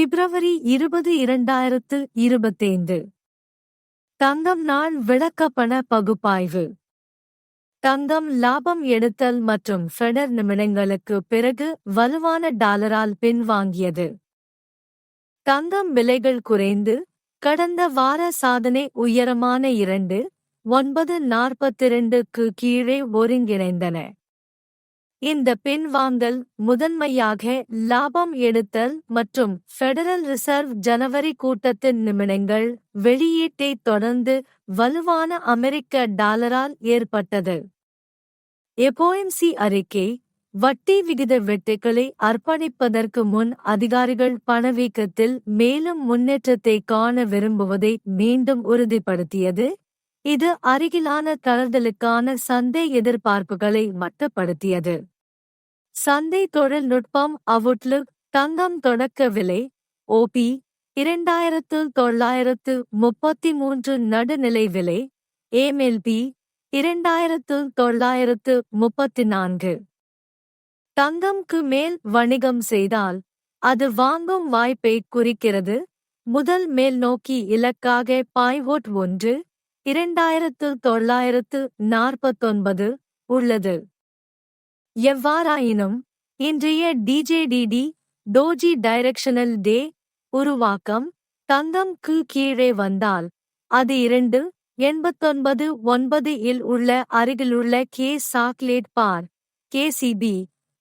பிப்ரவரி 20 2025. தங்கம் நாள் விளக்கப்பண பகுப்பாய்வு. தங்கம் லாபம் எடுத்தல் மற்றும் ஃபெடர் நிமிடங்களுக்கு பிறகு வலுவான டாலரால் பின்வாங்கியது. தங்கம் விலைகள் குறைந்து கடந்த வார சாதனை உயரமான 2,942க்கு கீழே ஒருங்கிணைந்தன. இந்த பின்வாங்கல் முதன்மையாக லாபம் எடுத்தல் மற்றும் ஃபெடரல் ரிசர்வ் ஜனவரி கூட்டத்தின் நிமிடங்கள் வெளியீட்டைத் தொடர்ந்து வலுவான அமெரிக்க டாலரால் ஏற்பட்டது. எஃப்ஓஎம்சி அறிக்கை: வட்டி விகித வெட்டுக்களை அர்ப்பணிப்பதற்கு முன் அதிகாரிகள் பணவீக்கத்தில் மேலும் முன்னேற்றத்தை காண விரும்புவதை மீண்டும் உறுதிப்படுத்தியது. இது அருகிலான தளர்தலுக்கான சந்தை எதிர்பார்ப்புகளை மட்டுப்படுத்தியது. சந்தை தொழில்நுட்பம் அவுட்லுக்: தங்கம் தொடக்க விலை OP 2933 நடுநிலை விலை MLP 2934. தங்கம்க்கு மேல் வணிகம் செய்தால் அது வாங்கும் வாய்ப்பை குறிக்கிறது. முதல் மேல்நோக்கி இலக்காக பாய்வோட் 1 2949 உள்ளது. எவ்வாறாயினும் இன்றைய DJDD டோஜி டைரக்ஷனல் டே உருவாக்கம் தங்கம் க்கு கீழே வந்தால் அது 2.89 இல் உள்ள அருகிலுள்ள சாக்லேட் பார் KCB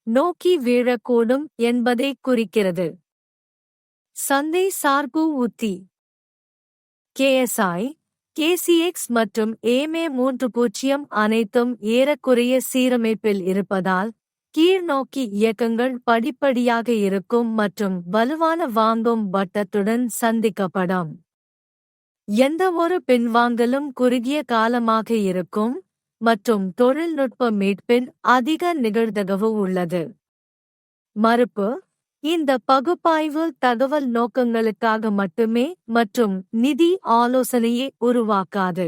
நோக்கி வீழக்கூடும் என்பதைக் குறிக்கிறது. சந்தை சார்பு உத்தி: KSI, KCX மற்றும் EMA 30 அனைத்தும் ஏறக்குறைய சீரமைப்பில் இருப்பதால் கீழ்நோக்கி இயக்கங்கள் படிப்படியாக இருக்கும் மற்றும் வலுவான வாங்கும் வட்டத்துடன் சந்திக்கப்படும். எந்தவொரு பின்வாங்கலும் குறுகிய காலமாக இருக்கும் மற்றும் தொழில்நுட்ப மீட்பின் அதிக நிகழ்தகவு உள்ளது. மறுப்பு: இந்த பகுப்பாய்வு தகவல் நோக்கங்களுக்காக மட்டுமே மற்றும் நிதி ஆலோசனையை உருவாக்காது.